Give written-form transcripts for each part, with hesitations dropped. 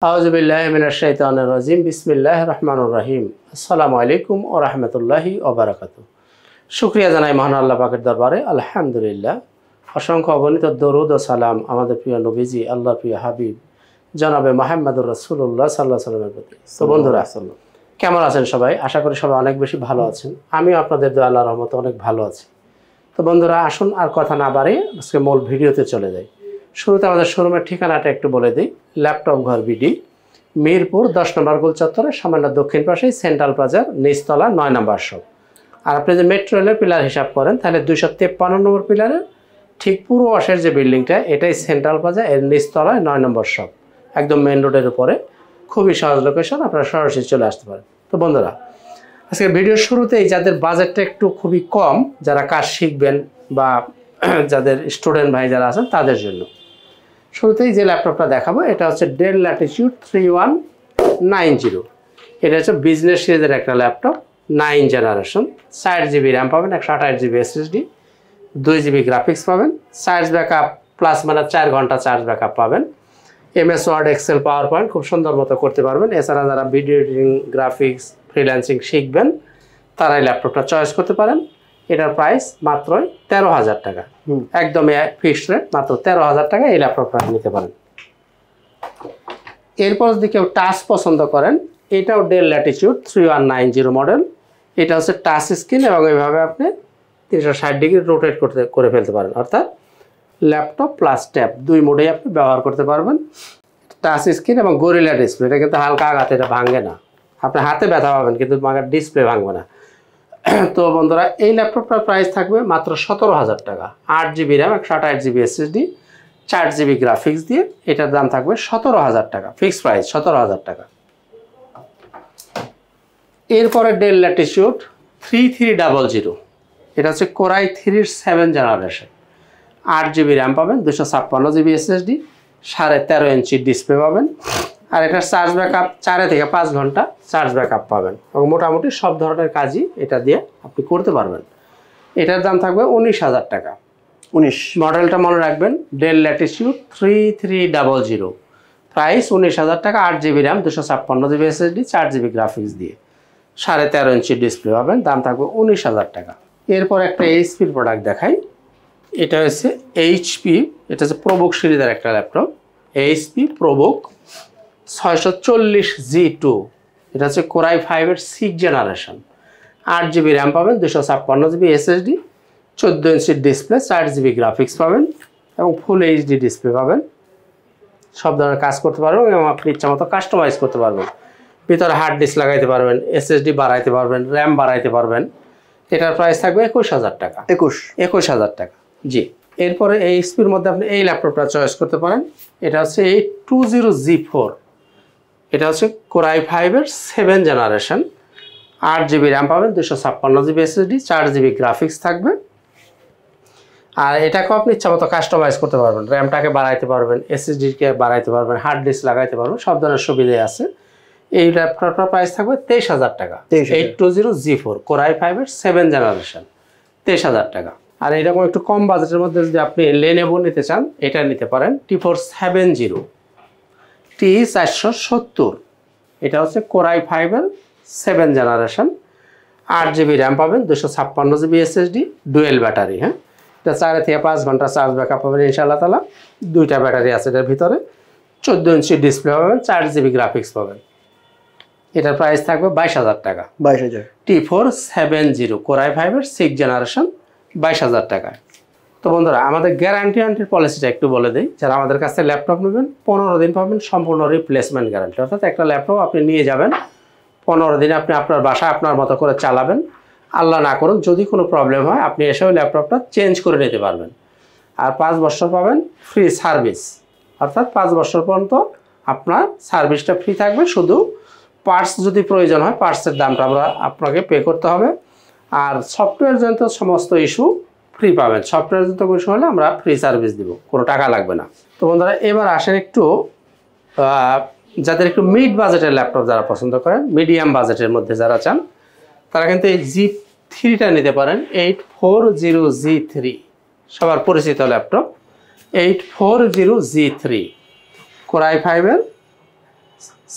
আউযুবিল্লাহি মিনাশ শাইতানির রাজিম বিসমিল্লাহির রহমানির রহিম। আসসালামু আলাইকুম ওয়া রাহমাতুল্লাহি ওয়া বারাকাতুহু। শুকরিয়া জানাই মহান আল্লাহ পাকের দরবারে, আলহামদুলিল্লাহ। অসংখ্য অগণিত দরুদ ও সালাম আমাদের প্রিয় নবীজি আল্লাহর প্রিয় হাবিব জনাবে মুহাম্মদুর রাসূলুল্লাহ সাল্লাল্লাহু আলাইহি ওয়াসাল্লামের প্রতি। তো বন্ধুরা, কেমন আছেন সবাই? আশা করি সবাই অনেক বেশি ভালো আছেন। আমিও আপনাদের দোয়া আল্লাহর রহমতে অনেক ভালো আছি। তো বন্ধুরা, আসুন আর কথা না বাড়িয়ে আজকে মূল ভিডিওতে চলে যাই। শুরুতে আমাদের শোরুমের ঠিকানাটা একটু বলে দিই। ল্যাপটপ ঘর বিডি, মিরপুর 10 নম্বর গোল চত্বরে সামান্য দক্ষিণ পাশেই সেন্ট্রাল প্লাজার নিচতলা 9 নম্বর শপ। আর আপনি যে মেট্রো রেলের পিলার হিসাব করেন তাহলে 253 নম্বর পিলারের ঠিক পূর্ব পাশের যে বিল্ডিংটা, এটাই সেন্ট্রাল প্লাজা, এর নিচতলায় 9 নম্বর শপ, একদম মেন রোডের উপরে। খুবই সহজ লোকেশন, আপনারা সরাসরি চলে আসতে পারেন। তো বন্ধুরা, আজকে ভিডিওর শুরুতেই যাদের বাজেটটা একটু খুবই কম, যারা কাজ শিখবেন বা যাদের স্টুডেন্ট ভাই যারা আছেন তাদের জন্য শুরুতেই যে ল্যাপটপটা দেখাবো, এটা হচ্ছে ডেল ল্যাটিটিউড 3190। এটা হচ্ছে বিজনেস সিরিজের একটা ল্যাপটপ, 9 জেনারেশন। 4GB র্যাম পাবেন, 128GB SSD, 2GB গ্রাফিক্স পাবেন, চার্জ ব্যাকআপ প্লাস মানে 4 ঘন্টা চার্জ ব্যাকআপ পাবেন। MS Word, Excel, PowerPoint খুব সুন্দর মতো করতে পারবেন। এছাড়া যারা ভিডিও এডিটিং, গ্রাফিক্স, ফ্রিল্যান্সিং শিখবেন তারা এই ল্যাপটপটা চয়েস করতে পারেন। এটার প্রাইস মাত্রই 13,000 টাকা, একদমই ফিক্সড রেট, মাত্র 13,000 টাকা এই ল্যাপটপটা নিতে পারেন। এরপর যদি কেউ টাচ পছন্দ করেন, এটাও ডেল ল্যাটিটিউড 3190 মডেল। এটা হচ্ছে টাচ স্ক্রিন এবং এইভাবে আপনি 360 ডিগ্রি রোটেট করে ফেলতে পারেন, অর্থাৎ ল্যাপটপ প্লাস ট্যাব দুই মোডেই আপনি ব্যবহার করতে পারবেন। টাচ স্ক্রিন এবং গরিলা ডিসপ্লে, এটা কিন্তু হালকা আঘাতে এটা ভাঙে না, আপনি হাতে ব্যথা পাবেন কিন্তু ডিসপ্লে ভাঙবে না। তো বন্ধুরা, এই ল্যাপটপটার প্রাইস থাকবে মাত্র 17,000 টাকা। 8GB RAM, 128GB SSD, 4GB graphics দিয়ে এটার দাম থাকবে 17,000 টাকা, ফিক্সড প্রাইস 17,000 টাকা। এরপরে ডেল ল্যাটিটিউড 3300, এটা হচ্ছে কোরাই 3 7 জেনারেশন। 8GB র্যাম পাবেন, 256GB SSD, 13.5 ইঞ্চি ডিসপ্লে পাবেন। আর এটার চার্জ ব্যাকআপ 4 থেকে 5 ঘন্টা চার্জ ব্যাকআপ পাবেন এবং মোটামুটি সব ধরনের কাজই এটা দিয়ে আপনি করতে পারবেন। এটার দাম থাকবে 19,000 টাকা। 19 মডেলটা মনে রাখবেন, ডেল ল্যাটিটিউড 3300, প্রাইস 19,000 টাকা। 8GB RAM, 256GB SSD, 4GB graphics দিয়ে 13.5 ইঞ্চি ডিসপ্লে পাবেন, দাম থাকবে 19,000 টাকা। এরপর একটা এইচপির প্রোডাক্ট দেখাই। এটা হচ্ছে এইচপি, এটা হচ্ছে প্রোবুক সিরিজের একটা ল্যাপটপ, এইচপি প্রোবুক 640G2। এটা হচ্ছে কোরাই 5 6 জেনারেশন। 8GB র্যাম পাবেন, 256GB SSD, 14 inch display, 4GB graphics পাবেন এবং ফুল এইচডি ডিসপ্লে পাবেন। সব ধরনের কাজ করতে পারবেন এবং আপনি ইচ্ছা মতো কাস্টমাইজ করতে পারবেন। ভিতরে হার্ড ডিস্ক লাগাইতে পারবেন, SSD বাড়াইতে পারবেন, র্যাম বাড়াইতে পারবেন। এটার প্রাইস থাকবে 21,000 টাকা। 21,000 টাকা, জি। এরপরে এই এইচপির মধ্যে আপনি এই ল্যাপটপটা চয়েস করতে পারেন। এটা হচ্ছে 820G4। এটা হচ্ছে কোরাই 5 7 জেনারেশন। 8GB র্যাম পাবেন, 256GB SSD, 4GB গ্রাফিক্স থাকবে। আর এটাকেও আপনি ইচ্ছা মতো কাস্টমাইজ করতে পারবেন, র্যামটাকে বাড়াইতে পারবেন, SSDকে বাড়াইতে পারবেন, হার্ড ডিস্ক লাগাইতে পারবেন, সব ধরনের সুবিধাই আছে। এই ল্যাপটপটার প্রাইস থাকবে 23,000 টাকা। 820G4 কোরাই 5 7 জেনারেশন, 23,000 টাকা। আর এরকম একটু কম বাজেটের মধ্যে যদি আপনি লেনোভো নিতে চান, এটা নিতে পারেন, T470 T470। এটা হচ্ছে কোরাই 5 7 জেনারেশন। 8GB র্যাম পাবেন, 256GB SSD, ডুয়েল ব্যাটারি। হ্যাঁ, এটা 4 থেকে 5 ঘন্টা চার্জ ব্যাকআপ পাবেন ইনশাআল্লাহ তাআলা। দুইটা ব্যাটারি আছে এটার ভিতরে, 14 ইঞ্চি ডিসপ্লে পাবেন, 4GB গ্রাফিক্স পাবেন। এটার প্রাইস থাকবে 22,000 টাকা। 22,000। T470 কোরাই 5 6 জেনারেশন, 22,000 টাকায়। তো বন্ধুরা, আমাদের গ্যারান্টির পলিসিটা একটু বলে দিই। যারা আমাদের কাছে ল্যাপটপ নেবেন, 15 দিন পাবেন সম্পূর্ণ রিপ্লেসমেন্ট গ্যারান্টি, অর্থাৎ একটা ল্যাপটপ আপনি নিয়ে যাবেন, 15 দিনে আপনি আপনার বাসায় আপনার মতো করে চালাবেন। আল্লাহ না করুন যদি কোনো প্রবলেম হয়, আপনি এসে ওই ল্যাপটপটা চেঞ্জ করে নিতে পারবেন। আর 5 বছর পাবেন ফ্রি সার্ভিস, অর্থাৎ 5 বছর পর্যন্ত আপনার সার্ভিসটা ফ্রি থাকবে। শুধু পার্টস যদি প্রয়োজন হয়, পার্টসের দামটা আপনাকে পে করতে হবে। আর সফটওয়্যার জনিত সমস্ত ইস্যু ফ্রি পাবেন। সফটওয়্যার জনিত ইস্যু হলে আমরা ফ্রি সার্ভিস দিব, কোনো টাকা লাগবে না। তো বন্ধুরা, এবার আসেন একটু যাদের একটু মিড বাজেটের ল্যাপটপ যারা পছন্দ করেন, মিডিয়াম বাজেটের মধ্যে যারা চান, তারা কিন্তু এই G3টা নিতে পারেন। 840G3 সবার পরিচিত laptop, 840G3 core i 5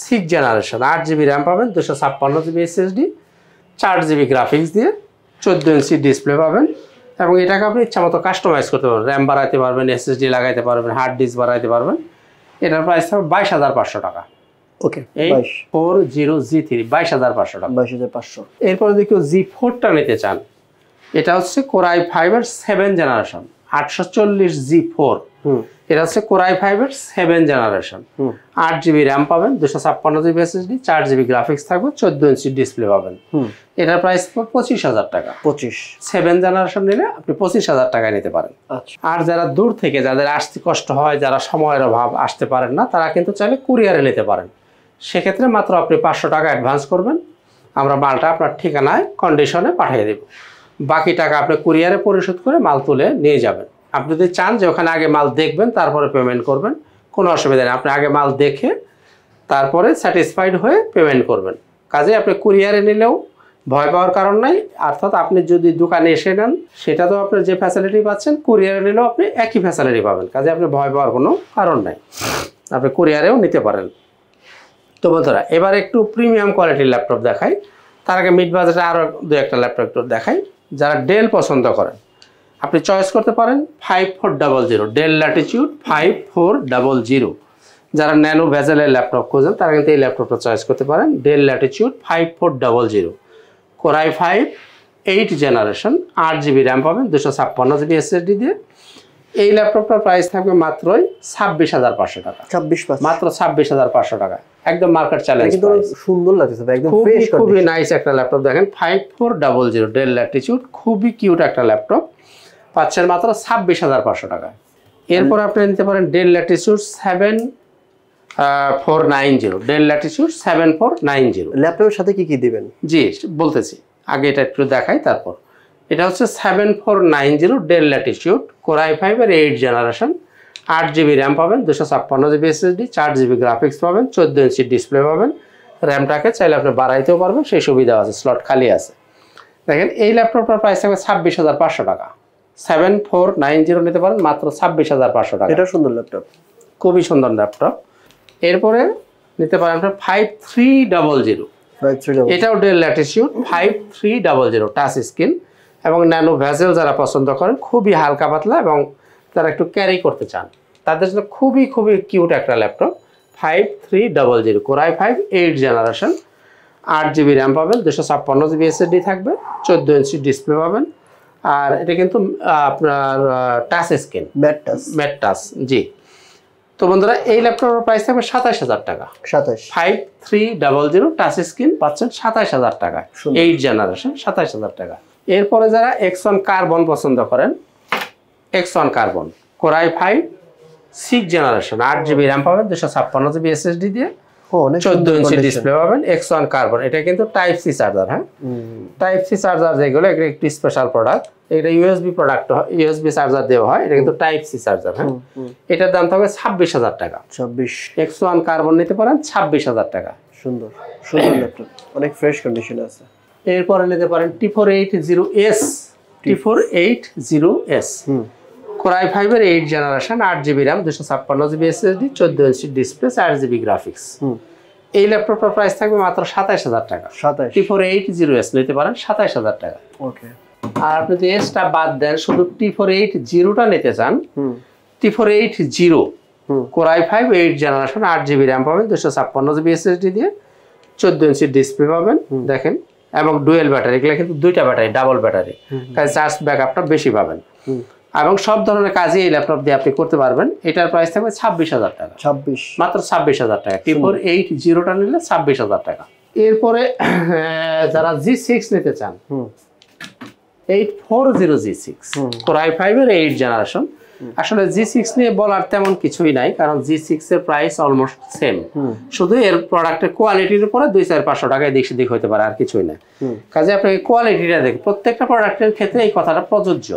6 generation, 8 GB RAM পাবেন, 256 জিবি এসএসডি, 4 জিবি গ্রাফিক্স দিয়ে, 14 ইঞ্চি ডিসপ্লে পাবেন। এবং এটাকে আপনি ইচ্ছা মতো কাস্টমাইজ করতে পারবেন, র্যাম বাড়াইতে পারবেন, এসএসডি লাগাইতে পারবেন, হার্ড ডিস্ক বাড়াইতে পারবেন। এটার প্রাইস থাকবে 22,500 টাকা। ওকে, 840G3 22,500 টাকা। 22,500। এরপরে যদি কেউ G4টা নিতে চান, এটা হচ্ছে Core i5 এর 7 জেনারেশন, 840G4। এটা হচ্ছে Core i5 এর 7 জেনারেশন, 8 জিবি র্যাম পাবেন, 256 জিবি এসএসডি, 4 জিবি গ্রাফিক্স থাকবে, 14 ইঞ্চি ডিসপ্লে পাবেন। এটার প্রাইস 25,000 টাকা। 25। 7 জেনারেশন নিলে আপনি 25,000 টাকায় নিতে পারেন। আচ্ছা। আর যারা দূর থেকে, যাদের আসতে কষ্ট হয়, যারা সময়ের অভাব আসতে পারেন না, তারা কিন্তু চাইলে কুরিয়ারে নিতে পারেন। সেক্ষেত্রে মাত্র আপনি 500 টাকা অ্যাডভান্স করবেন, আমরা মালটা আপনার ঠিকানায় কন্ডিশনে পাঠিয়ে দেব। বাকি টাকা আপনি কুরিয়ারে পরিশোধ করে মাল তুলে নিয়ে যাবেন। আপনি যদি চান যে ওখানে আগে মাল দেখবেন তারপরে পেমেন্ট করবেন, কোনো অসুবিধা নেই। আপনি আগে মাল দেখে তারপরে স্যাটিসফাইড হয়ে পেমেন্ট করবেন। কাজে আপনি কুরিয়ারে নিলেও ভয় পাওয়ার কারণ নাই। অর্থাৎ আপনি যদি দোকানে এসে নেন, সেটা তো আপনি যে ফ্যাসিলিটি পাচ্ছেন, কুরিয়ারে নিলেও আপনি একই ফ্যাসিলিটি পাবেন। কাজে আপনি ভয় পাওয়ার কোনো কারণ নাই, আপনি কুরিয়ারেও নিতে পারেন। তো বন্ধুরা, এবার একটু প্রিমিয়াম কোয়ালিটির ল্যাপটপ দেখাই। তার আগে মিড বাজেটে আরও দু একটা ল্যাপটপ একটু দেখাই। যারা ডেল পছন্দ করেন, আপনি চয়েস করতে পারেন 5400 ডেল ল্যাটিটিউড 5400। যারা ন্যানো ভেজেলের ল্যাপটপ খোঁজেন, তারা কিন্তু এই ল্যাপটপটা চয়েস করতে পারেন, del Latitude 5400। Core i5 8 generation, 8 GB RAM পাবেন, 256 জিবি এসএসডি দিয়ে। এই ল্যাপটপটার প্রাইস থাকবে মাত্রই 26,500 টাকা। 26,500 মাত্র 26,500 টাকা, একদম মার্কেট চ্যালেঞ্জ। কিন্তু সুন্দর লাগছে ভাই, একদম ফ্রেশ কন্ডিশন। খুবই নাইস একটা ল্যাপটপ। দেখেন 5400 ডেল ল্যাটিটিউড, খুবই কিউট একটা ল্যাপটপ, পাচ্ছেন মাত্র 26,500 টাকা। এরপর আপনি নিতে পারেন ডেল ল্যাটিটিউড 7490, ডেল ল্যাটিটিউড 7490। ল্যাপটপের সাথে কি কি দিবেন? জি বলতেছি, আগে এটা একটু দেখাই তারপর। এটা হচ্ছে 7490 ডেল ল্যাটিটিউড, Core i5 এর 8 জেনারেশন, 8 জিবি র্যাম পাবেন, 256 জিবি এসএসডি, 4 জিবি গ্রাফিক্স পাবেন, 14 ইঞ্চি ডিসপ্লে পাবেন। র্যামটাকে চাইলে আপনি বাড়াইতেও পারবেন, সেই সুবিধা আছে, স্লট খালি আছে। দেখেন এই ল্যাপটপটার প্রাইস থাকবে 26,500 টাকা। 7490 নিতে পারেন মাত্র 26,500 টাকা। এটা সুন্দর ল্যাপটপ, খুবই সুন্দর ল্যাপটপ। এরপরে নিতে পারেন আপনার 5300, এটাও ডেল ল্যাটিটিউড 5300, টাচ স্ক্রিন এবং ন্যানো ভেজেল। যারা পছন্দ করেন, খুবই হালকা পাতলা এবং যারা একটু ক্যারি করতে চান, তাদের জন্য খুবই খুবই কিউট একটা laptop. 5300 Core i5 8 generation, 8 GB RAM পাবেন, 256 জিবি এসএসডি থাকবে, 14 ইঞ্চি ডিসপ্লে পাবেন। আর এটা কিন্তু আপনার টাচ স্ক্রিন, ম্যাট টাচ। জি, তো বন্ধুরা, এই ল্যাপটপের প্রাইস থাকবে 27,000 টাকা। 5300 টাচ স্ক্রিন পাচ্ছেন 27,000 টাকা, 8 জেনারেশন, 27,000 টাকা। এরপরে যারা X1 কার্বন পছন্দ করেন, X1 carbon Core i5 6 generation, 8 GB RAM পাবেন, 256 জিবি এসএসডি দিয়ে, 14 ইঞ্চি ডিসপ্লে পাবেন। X1 কার্বন, এটা কিন্তু টাইপ সি চার্জার। হ্যাঁ, টাইপ সি চার্জার যেগুলো, এগুলো একটি স্পেশাল প্রোডাক্ট। এটা ইউএসবি প্রোডাক্ট, ইউএসবি চার্জার দেওয়া হয়, এটা কিন্তু টাইপ সি চার্জার। হ্যাঁ, এটার দাম থাকবে 26,000 টাকা। 26। X1 কার্বন নিতে পারেন 26,000 টাকা। সুন্দর সুন্দর ল্যাপটপ, অনেক ফ্রেশ কন্ডিশন আছে। এরপরে নিতে পারেন T480S, T480S Core i5 এর 8 generation, 8 GB RAM, 256 GB SSD, 14 inch display, 4 GB graphics. এই ল্যাপটপটার প্রাইস থাকবে মাত্র 27,000 টাকা। 27। T480S নিতে পারেন 27,000 টাকা। ওকে। আর আপনি যদি এসটা বাদ দেন, শুধু T480টা নিতে চান, T480 Core i5 8 generation, 8 GB RAM পাবেন, 256 জিবি এসএসডি দিয়ে, 14 ইঞ্চি ডিসপ্লে পাবেন। দেখেন, এবং ডুয়েল ব্যাটারি, এগুলো কিন্তু দুইটা ব্যাটারি, ডাবল ব্যাটারি, কাজে চার্জ ব্যাকআপটা বেশি পাবেন। এবং সব ধরনের কাজই এই ল্যাপটপ দিয়ে আপনি করতে পারবেন। এটার প্রাইস থাকবে 26,000 টাকা। 26, মাত্র 26,000 টাকা। T480টা নিলে 26,000 টাকা। এরপরে যারা G6 নিতে চান, 840G6 Core i5 এর 8 জেনারেশন। আসলে G6 নিয়ে বলার তেমন কিছুই নাই, কারণ G6 এর প্রাইস অলমোস্ট সেম, শুধু এর প্রোডাক্টের কোয়ালিটির উপরে 200-500 টাকা এদিক সেদিক হতে পারে, আর কিছুই না। কাজে আপনি কোয়ালিটিটা দেখেন, প্রত্যেকটা প্রোডাক্টের ক্ষেত্রে এই কথাটা প্রযোজ্য।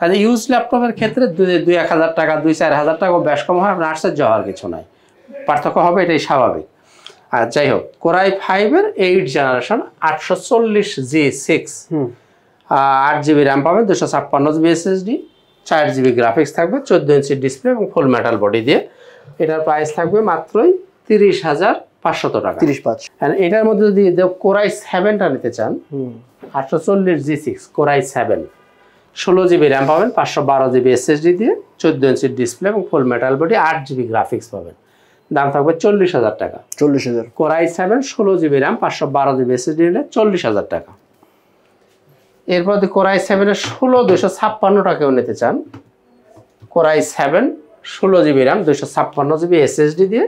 কাজে ইউজ ল্যাপটপের ক্ষেত্রে 2-1,000 টাকা, 2-4,000 টাকা বেশ কম হয়, আপনার আশ্চর্য হওয়ার কিছু নাই, পার্থক্য হবে, এটাই স্বাভাবিক। আর যাই হোক, Core i5 এর 8 জেনারেশন, 840G6, 8 জিবি র্যাম পাবেন, 256 জিবি এসএসডি, 4 জিবি গ্রাফিক্স থাকবে, 14 ইঞ্চি ডিসপ্লে এবং ফুল মেটাল বডি দিয়ে। এটার প্রাইস থাকবে মাত্রই 500 টাকা। 35। আর এটার মধ্যে যদি কোরাই 7টা নিতে চান 840 G6 কোরাই 7 16 জিবি র্যাম পাবেন, 512 জিবি এসএসডি দিয়ে, 14 ইঞ্চি ডিসপ্লে এবং ফুল মেটাল বডি, 8 জিবি গ্রাফিক্স পাবেন। দাম থাকবে 40,000 টাকা। 40,000। Core i 7 16 GB RAM 512 GB SSD নিলে 40,000 টাকা। এরপর কোরাই 7 এর 256 টাকাও নিতে চান, core i 7 16 GB RAM 256 GB SSD দিয়ে,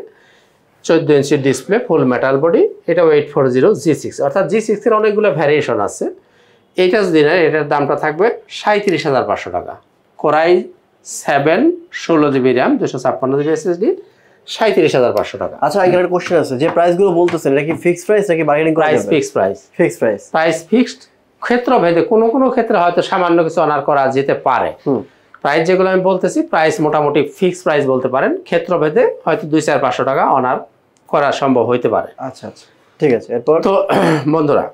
14 ইঞ্চি ডিসপ্লে, ফুল মেটাল বডি, এটা 840 G6। অর্থাৎ G6 এর অনেকগুলো ভ্যারিয়েশন আছে। এইটা যদি নেন এটার দামটা থাকবে 37,500 টাকা। Core i 7 16 GB RAM 256 GB SSD 37,500 টাকা। আচ্ছা, এখানে একটা কোশ্চেন আছে, যে প্রাইসগুলো বলতেছেন এটা কি ফিক্সড প্রাইস নাকি বার্গেনিং করা যাবে? Fixed price. Fixed price. Price fixed. ক্ষেত্র ভেদে কোনো ক্ষেত্রে হয়তো সামান্য কিছু অনার করা যেতে পারে। প্রাইস যেগুলো আমি বলতেছি প্রাইস মোটামুটি ফিক্সড প্রাইস বলতে পারেন। ক্ষেত্র ভেদে হয়তো 200-500 টাকা অনার করা সম্ভব হইতে পারে। আচ্ছা আচ্ছা, ঠিক আছে। এরপর তো বন্ধুরা,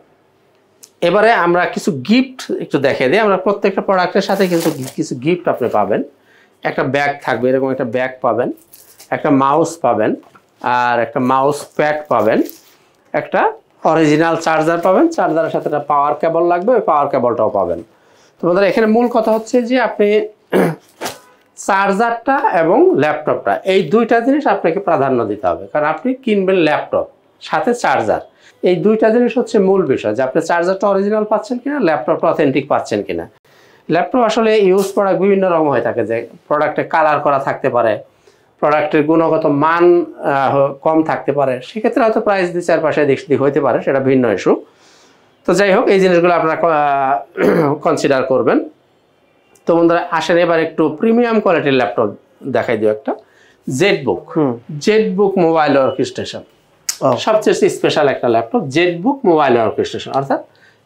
এবারে আমরা কিছু গিফট একটু দেখিয়ে দিই। আমরা প্রত্যেকটা প্রোডাক্টের সাথে কিন্তু কিছু গিফট আপনি পাবেন। একটা ব্যাগ থাকবে, এরকম একটা ব্যাগ পাবেন, একটা মাউস পাবেন, আর একটা মাউস প্যাড পাবেন, একটা অরিজিনাল চার্জার পাবেন, চার্জারের সাথে একটা পাওয়ার কেবল লাগবে, ওই পাওয়ার কেবলটাও পাবেন। তো বন্ধুরা, এখানে মূল কথা হচ্ছে যে আপনি চার্জারটা এবং ল্যাপটপটা এই দুইটা জিনিস আপনাকে প্রাধান্য দিতে হবে, কারণ আপনি কিনবেন ল্যাপটপ সাথে চার্জার। এই দুইটা জিনিস হচ্ছে মূল বিষয়, যে আপনি চার্জারটা অরিজিনাল পাচ্ছেন কিনা, ল্যাপটপটা অথেন্টিক পাচ্ছেন কিনা। ল্যাপটপ আসলে ইউজ প্রোডাক্ট বিভিন্ন রকম হয়ে থাকে, যে প্রোডাক্টে কালার করা থাকতে পারে, প্রোডাক্টের গুণগত মান কম থাকতে পারে, সেক্ষেত্রে হয়তো প্রাইস 2-4 পয়সা দিক হইতে পারে, সেটা ভিন্ন ইস্যু। তো যাই হোক, এই জিনিসগুলো আপনারা কনসিডার করবেন। তো বন্ধুরা আসেন এবার একটু প্রিমিয়াম কোয়ালিটির ল্যাপটপ দেখাই দিও। একটা জেটবুক মোবাইল অর্কেস্ট্রেশন, সবচেয়ে স্পেশাল একটা ল্যাপটপ। জেটবুক মোবাইল অর্কেস্ট্রেশন অর্থাৎ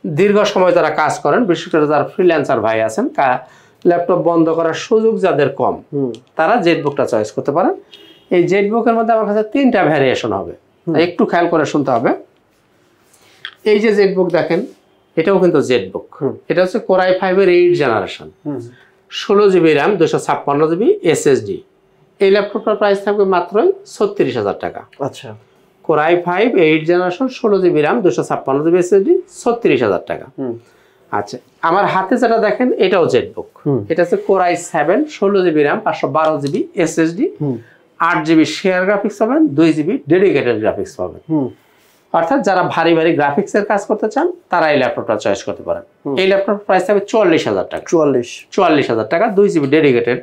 দীর্ঘ সময় যারা কাজ করেন, বিশেষ করে যারা ফ্রিল্যান্সার ভাই আছেন, ল্যাপটপ বন্ধ করার সুযোগ যাদের কম, তারা জেটবুকটা চয়েস করতে পারেন। এই জেটবুকের মধ্যে আমার কাছে 3টা ভ্যারিয়েশন হবে, একটু খেয়াল করে শুনতে হবে। এই যে জেটবুক দেখেন, এটাও কিন্তু জেটবুক। এটা হচ্ছে কোরাই 5 এর 8 generation, 16 GB RAM 256 GB SSD. এই ল্যাপটপটার প্রাইস থাকবে মাত্র 36,000 টাকা। আচ্ছা, core i 5 8 generation 16 GB RAM 256 GB SSD 36,000 টাকা। আচ্ছা, আমার হাতে যেটা দেখেন এটাও জেটবুক। এটা হচ্ছে core i 7 16 GB RAM 512 GB SSD, 8 GB share graphics পাবেন, 2 জিবি ডেডিকেটেড গ্রাফিক্স পাবেন। অর্থাৎ যারা ভারী গ্রাফিক্সের কাজ করতে চান তারা এই ল্যাপটপটা চয়েস করতে পারেন। এই ল্যাপটপ প্রাইস থাকবে 44,000 টাকা। 44,000 টাকা 2 জিবি ডেডিকেটেড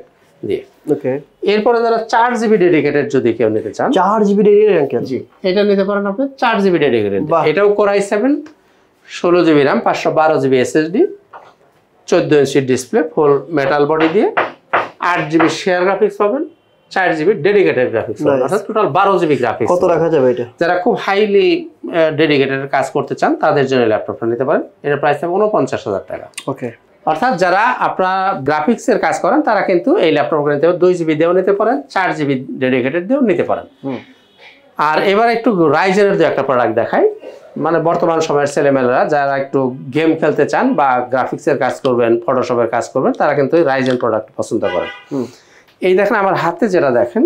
দিয়ে। ওকে। এরপরে যারা 4 জিবি ডেডিকেটেড যদি কেউ নিতে চান, 4 জিবি ডেডিকেটেড, জি এটা নিতে পারেন আপনি 4 জিবি ডেডিকেটেড। এটাও core i 7 16 GB RAM 512 GB SSD, 14 inch display, ফুল মেটাল বডি দিয়ে, 8 জিবি শেয়ার গ্রাফিক্স পাবেন, 4 জিবি ডেডিকেটেড গ্রাফিক্স পাবেন, অর্থাৎ টোটাল 12 জিবি গ্রাফিক্স। কত রাখা যাবে এটা? যারা খুব হাইলি ডেডিকেটেড কাজ করতে চান তাদের জন্য ল্যাপটপটা নিতে পারেন। এর প্রাইস থাকবে 49,000 টাকা। ওকে। অর্থাৎ যারা আপনার গ্রাফিক্সের কাজ করেন তারা কিন্তু এই ল্যাপটপটা নিতে পারেন, 2 জিবি দিয়েও নিতে পারেন, 4 জিবি ডেডিকেটেড দিয়েও নিতে পারেন। আর এবার একটু রাইজেনের যে একটা প্রোডাক্ট দেখাই, মানে বর্তমান সময়ের ছেলেমেয়েরা যারা একটু গেম খেলতে চান বা গ্রাফিক্সের কাজ করবেন, ফটোশপের কাজ করবেন, তারা কিন্তু এই রাইজেন প্রোডাক্ট পছন্দ করেন। এই দেখেন আমার হাতে যেটা দেখেন,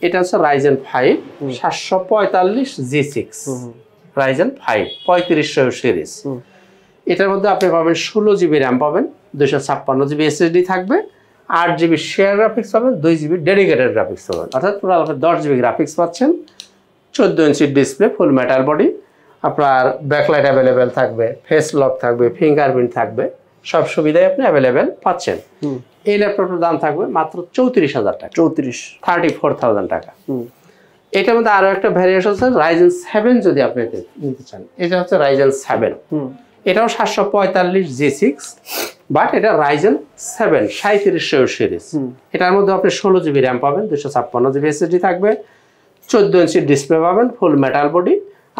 এটা হচ্ছে রাইজেন 5 745 G6, রাইজেন 5 3500 সিরিজ। এটার মধ্যে আপনি পাবেন 16 জিবি র্যাম পাবেন, 256 জিবি এসএসডি থাকবে, 8 জিবি শেয়ার গ্রাফিক্স পাবেন, 2 জিবি ডেডিকেটেড গ্রাফিক্স পাবেন, অর্থাৎ টোটাল আপনি 10 জিবি গ্রাফিক্স পাচ্ছেন, 14 ইঞ্চি ডিসপ্লে, ফুল মেটাল বডি, আপনার ব্যাকলাইট অ্যাভেলেবেল থাকবে, ফেস লক থাকবে, ফিঙ্গারপ্রিন্ট থাকবে, সব সুবিধাই আপনি অ্যাভেলেবেল পাচ্ছেন। এই ল্যাপটপটার দাম থাকবে মাত্র 34,000 টাকা। 34,000 টাকা। এটার মধ্যে আরো একটা ভ্যারিয়েশন আছে, রাইজেন 7 যদি আপনি নিতে চান, এটা হচ্ছে রাইজেন 7। এটাও 745 G6, বাট এটা রাইজেন 7 3700 সিরিজ। এটার মধ্যে আপনি 16 জিবি র্যাম পাবেন, 256 জিবি এসএসডি থাকবে, 14 ইঞ্চি ডিসপ্লে পাবেন, ফুল metal body,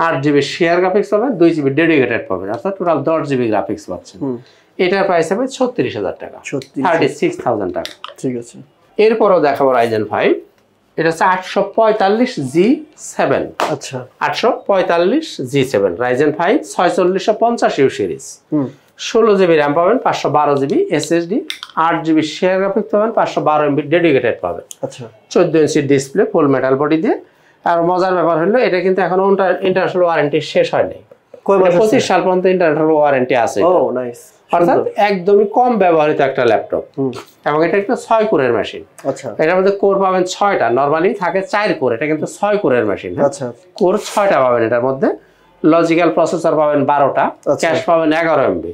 8 GB share graphics পাবেন, 2 জিবি ডেডিকেটেড পাবেন, অর্থাৎ টোটাল 10 জিবি গ্রাফিক্স পাচ্ছেন। এটার প্রাইস হবে 36,000 টাকা, 36,000 টাকা। ঠিক আছে। এরপরও দেখাবো রাইজেন 5, এটা হচ্ছে 845 G7। আচ্ছা, 845 G7 Ryzen 5 4650 series, 16 GB RAM পাবেন, 512 GB SSD, 8 GB share graphics পাবেন, 512 এমবি ডেডিকেটেড পাবেন। আচ্ছা, 14 ইঞ্চি ডিসপ্লে, ফুল মেটাল বডি দিয়ে, আর মজার ব্যাপার হলো এটা কিন্তু এখনো ইন্টারন্যাশনাল ওয়ারেন্টি শেষ হয়নি। কয় মাস 25 সাল পর্যন্ত ইন্টারন্যাশনাল ওয়ারেন্টি আছে। ও নাইস। অর্থাৎ একদমই কম ব্যবহৃত একটা ল্যাপটপ এবং এটা একটা 6 কোরের মেশিন। আচ্ছা এটার মধ্যে কোর পাবেন 6টা, নরমালি থাকে 4 কোর, এটা কিন্তু 6 কোরের মেশিন। আচ্ছা কোর 6টা পাবেন এটার মধ্যে, লজিক্যাল প্রসেসর পাবেন 12টা, ক্যাশ পাবেন 11 MB।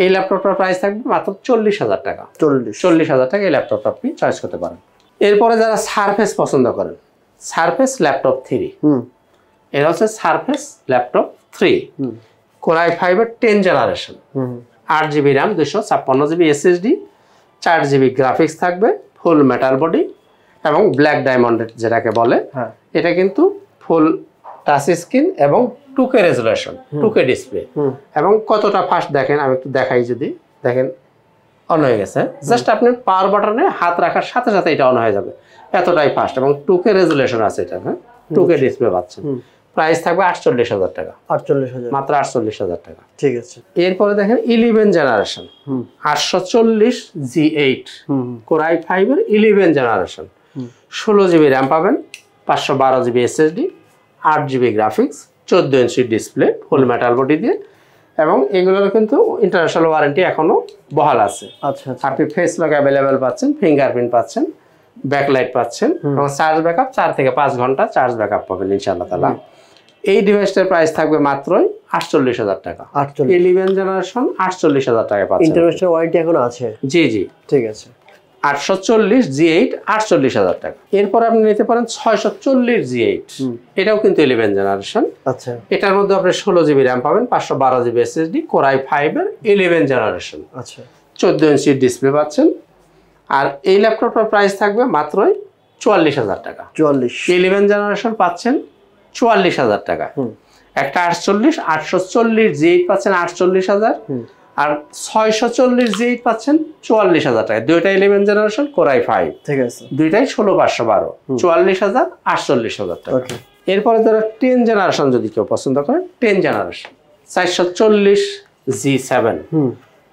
এই ল্যাপটপটার প্রাইস থাকবে মাত্র 40,000 টাকা। 40,000 টাকা এই ল্যাপটপটা আপনি চয়েস করতে পারেন। এরপরে যারা সারফেস পছন্দ করেন, সারফেস ল্যাপটপ 3, এটা হচ্ছে সারফেস ল্যাপটপ 3 Core i5 এর 10 generation, 8GB RAM, 256GB SSD, 4GB graphics থাকবে, ফুল মেটাল বডি এবং ব্ল্যাক ডায়মন্ডেড যেটাকে বলে। এটা কিন্তু ফুল টাচ স্ক্রিন এবং 2K রেজুলেশন, 2K ডিসপ্লে। এবং কতটা ফাস্ট দেখেন, আমি একটু দেখাই, যদি দেখেন অন হয়ে গেছে, জাস্ট আপনি পাওয়ার বাটনে হাত রাখার সাথে সাথে এটা অন হয়ে যাবে, এতটাই ফাস্ট। এবং 2K রেজুলেশন আছে এটা, হ্যাঁ 2K ডিসপ্লে পাচ্ছেন। প্রাইস থাকবে 48,000 টাকা। 48,000, মাত্র 48,000 টাকা। ঠিক আছে। এরপরে দেখেন 11 জেনারেশন, 840 G8 Core i5 এর 11 জেনারেশন, 16GB RAM পাবেন, 512GB SSD, 8GB graphics, 14 inch display, ফুল মেটাল বডি দিয়ে। এবং এগুলোর কিন্তু ইন্টারন্যাশনাল ওয়ারেন্টি এখনো বহাল আছে। আচ্ছা আপনি ফেস লক অ্যাভেলেবেল পাচ্ছেন, ফিঙ্গারপ্রিন্ট পাচ্ছেন, ব্যাকলাইট পাচ্ছেন এবং চার্জ ব্যাকআপ 4 থেকে 5 ঘন্টা চার্জ ব্যাকআপ পাবেন ইনশাআল্লাহ তাআলা। এই ডিভাইসটার প্রাইস থাকবে মাত্রই 48,000 টাকা। 11 জেনারেশন 48,000 টাকায় পাচ্ছেন। ইন্টারন্যাশনাল ওয়ারেন্টি এখন আছে? জি জি, ঠিক আছে। 840 G8 48,000 টাকা। এরপর আপনি নিতে পারেন 640 G8, এটাও কিন্তু 11 জেনারেশন। আচ্ছা, এটার মধ্যে আপনি 16GB RAM পাবেন, 512GB SSD, Core i5 এর 11 জেনারেশন। আচ্ছা, 14 ইঞ্চি ডিসপ্লে পাচ্ছেন। আর এই ল্যাপটপটার প্রাইস থাকবে মাত্রই 44,000 টাকা। 44, 11 জেনারেশন পাচ্ছেন 44,000 টাকা। একটা 840 G8 পাচ্ছেন 48,000, আর 640 G8 পাচ্ছেন 44,000 টাকা। দুইটা 11 জেনারেশন Core i5, ঠিক আছে। দুইটাই 16512, 44,000 48,000 টাকা। এরপরে ধরো 10 জেনারেশন যদি কেউ পছন্দ করেন, 10 জেনারেশন 440 G7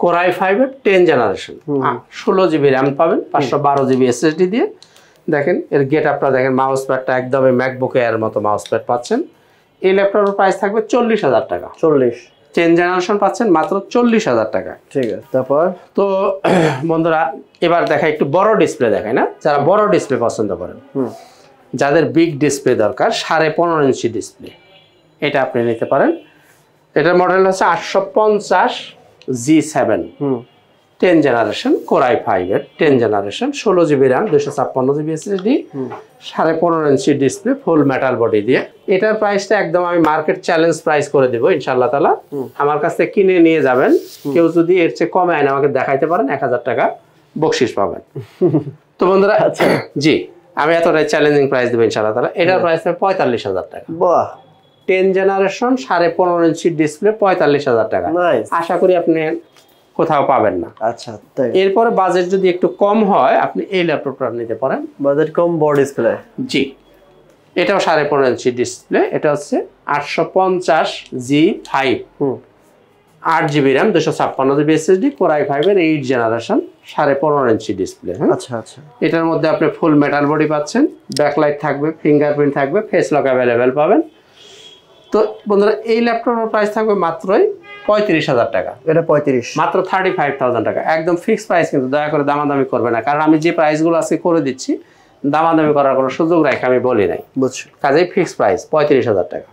Core i5 এর 10 জেনারেশন, 16GB RAM পাবেন, 512GB SSD দিয়ে। দেখেন এর গেট আপটা দেখেন, মাউস প্যাডটা একদমই ম্যাকবুক এর মতো মাউস প্যাড পাচ্ছেন। এই ল্যাপটপের প্রাইস থাকবে 40,000 টাকা। 40, 10 জেনারেশন পাচ্ছেন মাত্র 40,000 টাকা। ঠিক আছে। তারপর তো বন্ধুরা এবার দেখা একটু বড় ডিসপ্লে দেখায় না, যারা বড় ডিসপ্লে পছন্দ করেন, যাদের বিগ ডিসপ্লে দরকার, 15.5 ইঞ্চি ডিসপ্লে, এটা আপনি নিতে পারেন। এটার মডেল হচ্ছে 850 G7 10 জেনারেশন Core i5 এর 10 generation, 16GB RAM, 256GB SSD, 15.5 inch display, ফুল মেটাল বডি দিয়ে। এটার প্রাইসটা একদম আমি মার্কেট চ্যালেঞ্জ প্রাইস করে দেবো ইনশাআল্লাহ তাআলা। আমার কাছ থেকে কিনে নিয়ে যাবেন, কেউ যদি এর চেয়ে কমে আইন আমাকে দেখাইতে পারেন, 1000 টাকা বকশিস পাবেন। তো বন্ধুরা, আচ্ছা জি, আমি এতটাই চ্যালেঞ্জিং প্রাইস দেবো ইনশাআল্লাহ তাআলা। এটার প্রাইস হবে 45,000 টাকা। বাহ, 10 জেনারেশন 15.5 ইঞ্চি ডিসপ্লে, 45,000 টাকা। আশা করি আপনি কোথাও পাবেন না। আচ্ছা, তাই। এরপরে বাজেট যদি একটু কম হয়, আপনি এই ল্যাপটপটা নিতে পারেন। বাজেট কম, বড় ডিসপ্লে, জি, এটাও 15.5 ইঞ্চি ডিসপ্লে। এটা হচ্ছে 850 G5 8GB RAM, 256GB SSD, Core i5 এর 8 জেনারেশন, 15.5 ইঞ্চি ডিসপ্লে। আচ্ছা আচ্ছা। এটার মধ্যে আপনি ফুল মেটাল বডি পাচ্ছেন, ব্যাকলাইট থাকবে, ফিঙ্গারপ্রিন্ট থাকবে, ফেস লক অ্যাভেলেবেল পাবেন। তো বন্ধুরা এই ল্যাপটপের প্রাইস থাকবে মাত্রই 35,000 টাকা। এটা 35, মাত্র 35,000 টাকা, একদম ফিক্সড প্রাইস। কিন্তু দয়া করে দামাদামি করবে না, কারণ আমি যে প্রাইসগুলো আজকে করে দিচ্ছি, দামাদামি করার কোনো সুযোগ রাখে আমি বলি নাই। বুঝছি। কাজেই ফিক্সড প্রাইস 35,000 টাকা।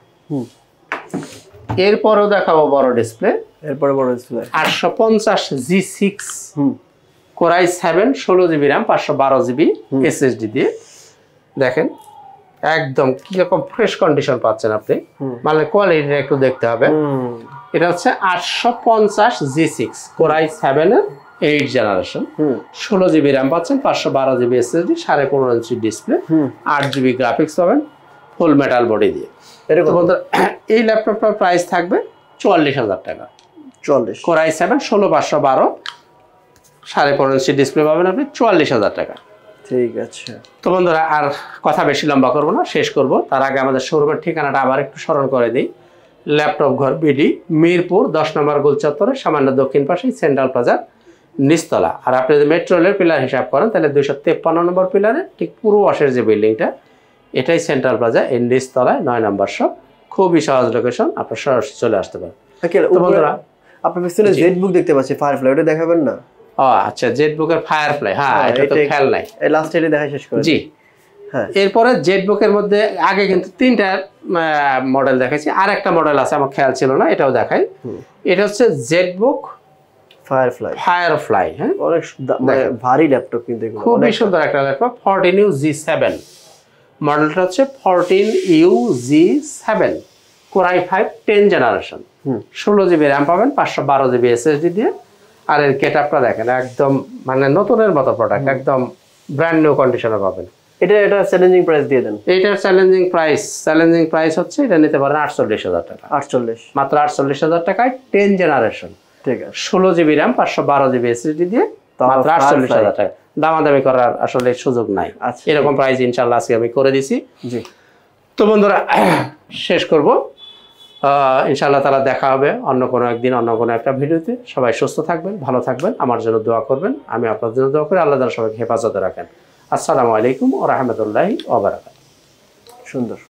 এরপরেও দেখাবো বড় ডিসপ্লে। এরপরে বড় display 850 G6 Core i7 16GB RAM, 512GB SSD দিয়ে। দেখেন একদম কিরকম ফ্রেশ কন্ডিশন পাচ্ছেন আপনি, মানে কোয়ালিটিটা একটু দেখতে হবে। এটা হচ্ছে 850 G6 Core i7 এর 8 জেনারেশন, 16GB RAM পাচ্ছেন, 512GB SSD, 15.5 inch display, 8GB graphics পাবেন, ফুল মেটাল বডি দিয়ে। এরকম এই ল্যাপটপটার প্রাইস থাকবে 44,000 টাকা। 40, Core i7 16512, 15.5 ইঞ্চি ডিসপ্লে পাবেন আপনি 44,000 টাকা। ঠিক আছে। তো বন্ধুরা আর কথা বেশি লম্বা করবো না, শেষ করব। তার আগে আমাদের শোরুমের ঠিকানাটা আবার একটু স্মরণ করে দিই। ল্যাপটপ ঘর বিডি, মিরপুর 10 নম্বর গোল চত্বরে সামান্য দক্ষিণ পাশেই সেন্ট্রাল প্লাজার নিচতলা। আর আপনি যদি মেট্রো রেলের পিলার হিসাব করেন, তাহলে 253 নম্বর পিলারে ঠিক পূর্ব পাশের যে বিল্ডিংটা, এটাই সেন্ট্রাল প্লাজা এনডিএস তলায় 9 নম্বর শপ, খুবই সহজ লোকেশন, আপনার সরাসরি চলে আসতে পারেন। তো বন্ধুরা আপনার পিছনে জেড বুক দেখতে পাচ্ছি ফায়ারফ্লাই, ওটা দেখাবেন না? ও আচ্ছা, জেড বুকের ফায়ারফ্লাই, হ্যাঁ এটা তো খেয়াল নাই, এই লাস্ট এটা দেখা শেষ করে। জি হ্যাঁ, এরপরে জেড বুকের মধ্যে আগে কিন্তু 3টা মডেল দেখাইছি, আর একটা মডেল আছে আমার খেয়াল ছিল না, এটাও দেখাই। এটা হচ্ছে জেড বুক ফায়ারফ্লাই। হ্যাঁ, অনেক মানে ভারী ল্যাপটপ কিন্তু এগুলো, খুবই সুন্দর একটা ল্যাপটপ। 14U G7 মডেলটা হচ্ছে 14U G7 Core i5 10 generation, 16GB RAM পাবেন, 512GB SSD দিয়ে। আর এর গেটআপটা দেখেন, একদম মানে নতুনের মতো প্রোডাক্ট, একদম ব্র্যান্ড নিউ কন্ডিশনে পাবেন। এটা চ্যালেঞ্জিং প্রাইস দিয়ে দেন। এইটার চ্যালেঞ্জিং প্রাইস হচ্ছে, এটা নিতে পারেন 48,000 টাকা। 48, মাত্র 48,000 টাকায় 10 জেনারেশন, ঠিক আছে, 16GB র্যাম, 512GB SSD দিয়ে, মাত্র 48,000 টাকা। দামাদামি করার আসলে সুযোগ নাই। আচ্ছা, এরকম প্রাইস ইনশাল্লাহ আজকে আমি করে দিছি। জি। তো বন্ধুরা শেষ করব, ইনশাআল্লাহ তাআলা দেখা হবে অন্য কোনো একদিন অন্য কোনো একটা ভিডিওতে। সবাই সুস্থ থাকবেন, ভালো থাকবেন, আমার জন্য দোয়া করবেন, আমি আপনাদের জন্য দোয়া করি। আল্লাহ তাআলা সবাইকে হেফাজতে রাখেন। আসসালামু আলাইকুম ওয়া রাহমাতুল্লাহি ওয়া বারাকাতুহু। সুন্দর।